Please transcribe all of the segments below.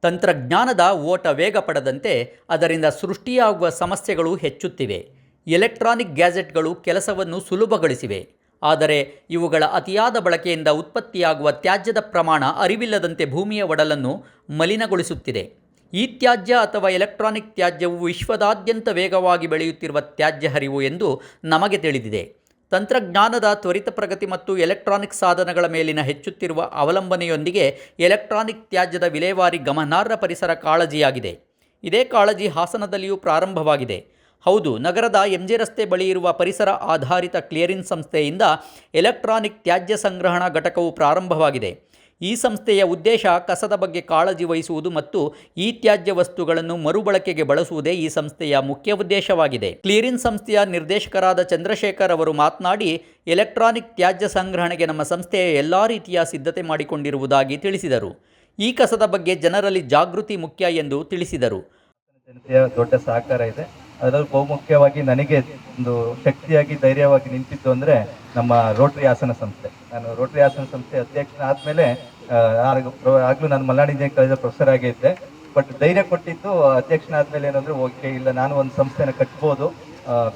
ತಂತ್ರಜ್ಞಾನದ ಓಟ ವೇಗ ಪಡೆದಂತೆ ಅದರಿಂದ ಸೃಷ್ಟಿಯಾಗುವ ಸಮಸ್ಯೆಗಳು ಹೆಚ್ಚುತ್ತಿವೆ. ಎಲೆಕ್ಟ್ರಾನಿಕ್ ಗ್ಯಾಜೆಟ್ಗಳು ಕೆಲಸವನ್ನು ಸುಲಭಗೊಳಿಸಿವೆ, ಆದರೆ ಇವುಗಳ ಅತಿಯಾದ ಬಳಕೆಯಿಂದ ಉತ್ಪತ್ತಿಯಾಗುವ ತ್ಯಾಜ್ಯದ ಪ್ರಮಾಣ ಅರಿವಿಲ್ಲದಂತೆ ಭೂಮಿಯ ಒಡಲನ್ನು ಮಲಿನಗೊಳಿಸುತ್ತಿದೆ. ಈ ತ್ಯಾಜ್ಯ ಅಥವಾ ಎಲೆಕ್ಟ್ರಾನಿಕ್ ತ್ಯಾಜ್ಯವು ವಿಶ್ವದಾದ್ಯಂತ ವೇಗವಾಗಿ ಬೆಳೆಯುತ್ತಿರುವ ತ್ಯಾಜ್ಯ ಹರಿವು ಎಂದು ನಮಗೆ ತಿಳಿದಿದೆ. ತಂತ್ರಜ್ಞಾನದ ತ್ವರಿತ ಪ್ರಗತಿ ಮತ್ತು ಎಲೆಕ್ಟ್ರಾನಿಕ್ ಸಾಧನಗಳ ಮೇಲಿನ ಹೆಚ್ಚುತ್ತಿರುವ ಅವಲಂಬನೆಯೊಂದಿಗೆ ಎಲೆಕ್ಟ್ರಾನಿಕ್ ತ್ಯಾಜ್ಯದ ವಿಲೇವಾರಿ ಗಮನಾರ್ಹ ಪರಿಸರ ಕಾಳಜಿಯಾಗಿದೆ. ಇದೇ ಕಾಳಜಿ ಹಾಸನದಲ್ಲಿಯೂ ಪ್ರಾರಂಭವಾಗಿದೆ. ಹೌದು, ನಗರದ ಎಂಜಿ ರಸ್ತೆ ಬಳಿ ಇರುವ ಪರಿಸರ ಆಧಾರಿತ ಕ್ಲಿಯರಿಂಗ್ ಸಂಸ್ಥೆಯಿಂದ ಎಲೆಕ್ಟ್ರಾನಿಕ್ ತ್ಯಾಜ್ಯ ಸಂಗ್ರಹಣಾ ಘಟಕವು ಪ್ರಾರಂಭವಾಗಿದೆ. ಈ ಸಂಸ್ಥೆಯ ಉದ್ದೇಶ ಕಸದ ಬಗ್ಗೆ ಕಾಳಜಿ ವಹಿಸುವುದು ಮತ್ತು ಈ ತ್ಯಾಜ್ಯ ವಸ್ತುಗಳನ್ನು ಮರುಬಳಕೆಗೆ ಬಳಸುವುದೇ ಈ ಸಂಸ್ಥೆಯ ಮುಖ್ಯ ಉದ್ದೇಶವಾಗಿದೆ. ಕ್ಲಿಯರಿಂಗ್ ಸಂಸ್ಥೆಯ ನಿರ್ದೇಶಕರಾದ ಚಂದ್ರಶೇಖರ್ ಅವರು ಮಾತನಾಡಿ, ಎಲೆಕ್ಟ್ರಾನಿಕ್ ತ್ಯಾಜ್ಯ ಸಂಗ್ರಹಣೆಗೆ ನಮ್ಮ ಸಂಸ್ಥೆಯ ಎಲ್ಲ ರೀತಿಯ ಸಿದ್ಧತೆ ಮಾಡಿಕೊಂಡಿರುವುದಾಗಿ ತಿಳಿಸಿದರು. ಈ ಕಸದ ಬಗ್ಗೆ ಜನರಲ್ಲಿ ಜಾಗೃತಿ ಮುಖ್ಯ ಎಂದು ತಿಳಿಸಿದರು. ಜನತೆಯ ದೊಡ್ಡ ಸಹಕಾರ ಇದೆ. ಅದರಲ್ಲಿ ಬಹುಮುಖ್ಯವಾಗಿ ನನಗೆ ಒಂದು ಶಕ್ತಿಯಾಗಿ ಧೈರ್ಯವಾಗಿ ನಿಂತಿದ್ದು ಅಂದರೆ ನಮ್ಮ ರೋಟರಿ ಹಾಸನ ಸಂಸ್ಥೆ. ನಾನು ರೋಟರಿ ಹಾಸನ ಸಂಸ್ಥೆ ಅಧ್ಯಕ್ಷ ಆದಮೇಲೆ ಆಗಲೂ ನಾನು ಮಲ್ನಾಡು ಇಂಜಿನಿಯರಿಂಗ್ ಕಾಲೇಜ್ ಪ್ರೊಫೆಸರ್ ಆಗಿದ್ದೆ. ಬಟ್ ಧೈರ್ಯ ಕೊಟ್ಟಿದ್ದು ಅಧ್ಯಕ್ಷನಾದ್ಮೇಲೆ ಏನಂದರೆ ಓಕೆ, ಇಲ್ಲ ನಾನು ಒಂದು ಸಂಸ್ಥೆನ ಕಟ್ಬೋದು,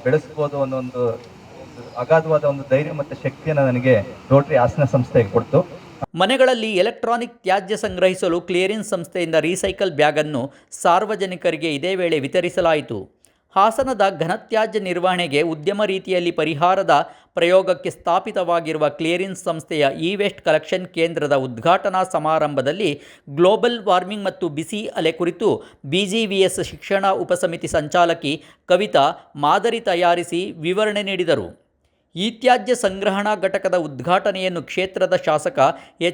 ಬೆಳೆಸ್ಬೋದು ಅನ್ನೋ ಒಂದು ಅಗಾಧವಾದ ಒಂದು ಧೈರ್ಯ ಮತ್ತು ಶಕ್ತಿಯನ್ನು ನನಗೆ ರೋಟರಿ ಹಾಸನ ಸಂಸ್ಥೆಗೆ ಕೊಡ್ತು. ಮನೆಗಳಲ್ಲಿ ಎಲೆಕ್ಟ್ರಾನಿಕ್ ತ್ಯಾಜ್ಯ ಸಂಗ್ರಹಿಸಲು ಕ್ಲಿಯರಿಂಗ್ ಸಂಸ್ಥೆಯಿಂದ ರೀಸೈಕಲ್ ಬ್ಯಾಗನ್ನು ಸಾರ್ವಜನಿಕರಿಗೆ ಇದೇ ವೇಳೆ ವಿತರಿಸಲಾಯಿತು. ಹಾಸನದ ಘನತ್ಯಾಜ್ಯ ನಿರ್ವಹಣೆಗೆ ಉದ್ಯಮ ರೀತಿಯಲ್ಲಿ ಪರಿಹಾರದ ಪ್ರಯೋಗಕ್ಕೆ ಸ್ಥಾಪಿತವಾಗಿರುವ ಕ್ಲಿಯರಿಂಗ್ ಸಂಸ್ಥೆಯ ಇ ವೇಸ್ಟ್ ಕಲೆಕ್ಷನ್ ಕೇಂದ್ರದ ಉದ್ಘಾಟನಾ ಸಮಾರಂಭದಲ್ಲಿ ಗ್ಲೋಬಲ್ ವಾರ್ಮಿಂಗ್ ಮತ್ತು ಬಿಸಿ ಅಲೆ ಕುರಿತು BGVS ಶಿಕ್ಷಣ ಉಪಸಮಿತಿ ಸಂಚಾಲಕಿ ಕವಿತಾ ಮಾದರಿ ತಯಾರಿಸಿ ವಿವರಣೆ ನೀಡಿದರು. ಈ ತ್ಯಾಜ್ಯ ಸಂಗ್ರಹಣಾ ಘಟಕದ ಉದ್ಘಾಟನೆಯನ್ನು ಕ್ಷೇತ್ರದ ಶಾಸಕ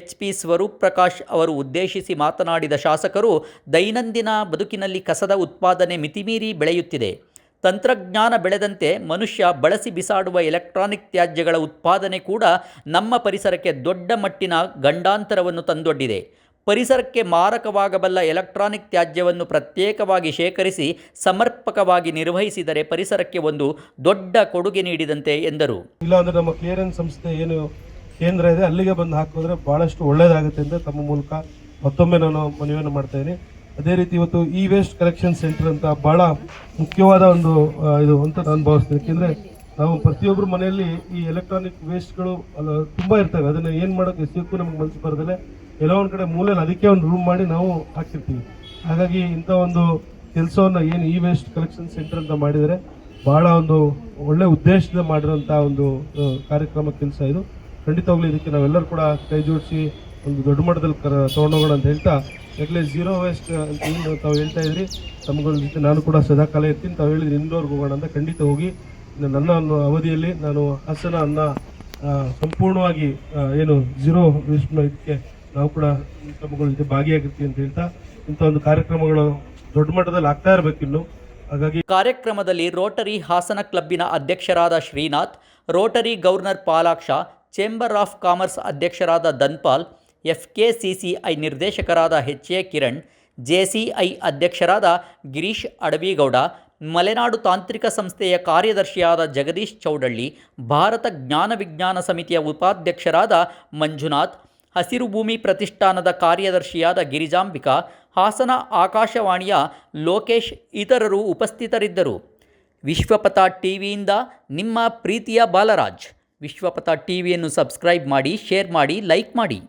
HP ಸ್ವರೂಪ್ ಪ್ರಕಾಶ್ ಅವರು ಉದ್ದೇಶಿಸಿ ಮಾತನಾಡಿದ ಶಾಸಕರು, ದೈನಂದಿನ ಬದುಕಿನಲ್ಲಿ ಕಸದ ಉತ್ಪಾದನೆ ಮಿತಿಮೀರಿ ಬೆಳೆಯುತ್ತಿದೆ. ತಂತ್ರಜ್ಞಾನ ಬೆಳೆದಂತೆ ಮನುಷ್ಯ ಬಳಸಿ ಬಿಸಾಡುವ ಎಲೆಕ್ಟ್ರಾನಿಕ್ ತ್ಯಾಜ್ಯಗಳ ಉತ್ಪಾದನೆ ಕೂಡ ನಮ್ಮ ಪರಿಸರಕ್ಕೆ ದೊಡ್ಡ ಮಟ್ಟಿನ ಗಂಡಾಂತರವನ್ನು ತಂದೊಡ್ಡಿದೆ. ಪರಿಸರಕ್ಕೆ ಮಾರಕವಾಗಬಲ್ಲ ಎಲೆಕ್ಟ್ರಾನಿಕ್ ತ್ಯಾಜ್ಯವನ್ನು ಪ್ರತ್ಯೇಕವಾಗಿ ಶೇಖರಿಸಿ ಸಮರ್ಪಕವಾಗಿ ನಿರ್ವಹಿಸಿದರೆ ಪರಿಸರಕ್ಕೆ ಒಂದು ದೊಡ್ಡ ಕೊಡುಗೆ ನೀಡಿದಂತೆ ಎಂದರು. ಇಲ್ಲಾಂದರೆ ನಮ್ಮ ಕ್ಲಿಯರೆನ್ಸ್ ಸಂಸ್ಥೆ ಏನು ಕೇಂದ್ರ ಇದೆ ಅಲ್ಲಿಗೆ ಬಂದು ಹಾಕಿದ್ರೆ ಭಾಳಷ್ಟು ಒಳ್ಳೆಯದಾಗುತ್ತೆ ಅಂತ ತಮ್ಮ ಮೂಲಕ ಮತ್ತೊಮ್ಮೆ ನಾನು ಮನವಿಯನ್ನು ಮಾಡ್ತಾ ಇದ್ದೀನಿ. ಅದೇ ರೀತಿ ಇವತ್ತು ಇ ವೇಸ್ಟ್ ಕಲೆಕ್ಷನ್ ಸೆಂಟರ್ ಅಂತ ಭಾಳ ಮುಖ್ಯವಾದ ಒಂದು ಇದು ಅಂತ ನಾನು ಭಾವಿಸ್ತೀನಿ. ಯಾಕೆಂದರೆ ನಾವು ಪ್ರತಿಯೊಬ್ಬರು ಮನೆಯಲ್ಲಿ ಈ ಎಲೆಕ್ಟ್ರಾನಿಕ್ ವೇಸ್ಟ್ಗಳು ತುಂಬ ಇರ್ತವೆ. ಅದನ್ನು ಏನು ಮಾಡೋಕ್ಕೆ ಎಸೆಯೋಕ್ಕೂ ನಮಗೆ ಮನಸ್ಸು ಬರೋದಿಲ್ಲ. ಎಲ್ಲೋ ಒಂದು ಕಡೆ ಮೂಲೆಯಲ್ಲಿ ಅದಕ್ಕೆ ಒಂದು ರೂಮ್ ಮಾಡಿ ನಾವು ಹಾಕ್ತಿರ್ತೀವಿ. ಹಾಗಾಗಿ ಇಂಥ ಒಂದು ಕೆಲಸವನ್ನು ಏನು ಇ ವೇಸ್ಟ್ ಕಲೆಕ್ಷನ್ ಸೆಂಟರ್ ಅಂತ ಮಾಡಿದರೆ ಭಾಳ ಒಂದು ಒಳ್ಳೆ ಉದ್ದೇಶದಿಂದ ಮಾಡಿರೋಂಥ ಒಂದು ಕಾರ್ಯಕ್ರಮ ಕೆಲಸ ಇದು. ಖಂಡಿತವಾಗ್ಲೂ ಇದಕ್ಕೆ ನಾವೆಲ್ಲರೂ ಕೂಡ ಕೈ ಜೋಡಿಸಿ ಒಂದು ದೊಡ್ಡ ಮಟ್ಟದಲ್ಲಿ ತೊಗೊಂಡೋಗೋಣ ಅಂತ ಹೇಳ್ತಾ, ಯಾಕಂದರೆ ಝೀರೋ ವೇಸ್ಟ್ ಅಂತ ಏನು ತಾವು ಹೇಳ್ತಾ ಇದ್ರಿ, ತಮ್ಮಗಳ ಜೊತೆ ನಾನು ಕೂಡ ಸದಾಕಾಲ ಇರ್ತೀನಿ. ತಾವು ಹೇಳಿದ್ರೆ ಇಂದೋರ್ಗೆ ಹೋಗೋಣ ಅಂತ ಖಂಡಿತ ಹೋಗಿ ನನ್ನ ಅವಧಿಯಲ್ಲಿ ನಾನು ಹಾಸನ ಸಂಪೂರ್ಣವಾಗಿ ಏನು ಝೀರೋ ವೇಸ್ಟ್ ಇದಕ್ಕೆ ನಾವು ಕೂಡ ತಮ್ಮಗಳ ಜೊತೆ ಭಾಗಿಯಾಗಿರ್ತೀವಿ ಅಂತ ಹೇಳ್ತಾ, ಇಂಥ ಒಂದು ಕಾರ್ಯಕ್ರಮಗಳು ದೊಡ್ಡ ಮಟ್ಟದಲ್ಲಿ ಆಗ್ತಾ ಇರಬೇಕು ಇನ್ನು. ಹಾಗಾಗಿ ಕಾರ್ಯಕ್ರಮದಲ್ಲಿ ರೋಟರಿ ಹಾಸನ ಕ್ಲಬ್ಬಿನ ಅಧ್ಯಕ್ಷರಾದ Srinath, Rotary governor Palaksha, chamber of commerce ಅಧ್ಯಕ್ಷರಾದ ಧನ್ಪಾಲ್, FKCCI ನಿರ್ದೇಶಕರಾದ HA ಕಿರಣ್, JCI ಅಧ್ಯಕ್ಷರಾದ ಗಿರೀಶ್ ಅಡವಿಗೌಡ, ಮಲೆನಾಡು ತಾಂತ್ರಿಕ ಸಂಸ್ಥೆಯ ಕಾರ್ಯದರ್ಶಿಯಾದ ಜಗದೀಶ್ ಚೌಡಳ್ಳಿ, ಭಾರತ ಜ್ಞಾನ ವಿಜ್ಞಾನ ಸಮಿತಿಯ ಉಪಾಧ್ಯಕ್ಷರಾದ ಮಂಜುನಾಥ್, ಹಸಿರು ಭೂಮಿ ಪ್ರತಿಷ್ಠಾನದ ಕಾರ್ಯದರ್ಶಿಯಾದ ಗಿರಿಜಾಂಬಿಕಾ, ಹಾಸನ ಆಕಾಶವಾಣಿಯ ಲೋಕೇಶ್ ಇತರರು ಉಪಸ್ಥಿತರಿದ್ದರು. ವಿಶ್ವಪಥ ಟಿವಿಯಿಂದ ನಿಮ್ಮ ಪ್ರೀತಿಯ ಬಾಲರಾಜ್. ವಿಶ್ವಪಥ ಟಿವಿಯನ್ನು ಸಬ್ಸ್ಕ್ರೈಬ್ ಮಾಡಿ, ಶೇರ್ ಮಾಡಿ, ಲೈಕ್ ಮಾಡಿ.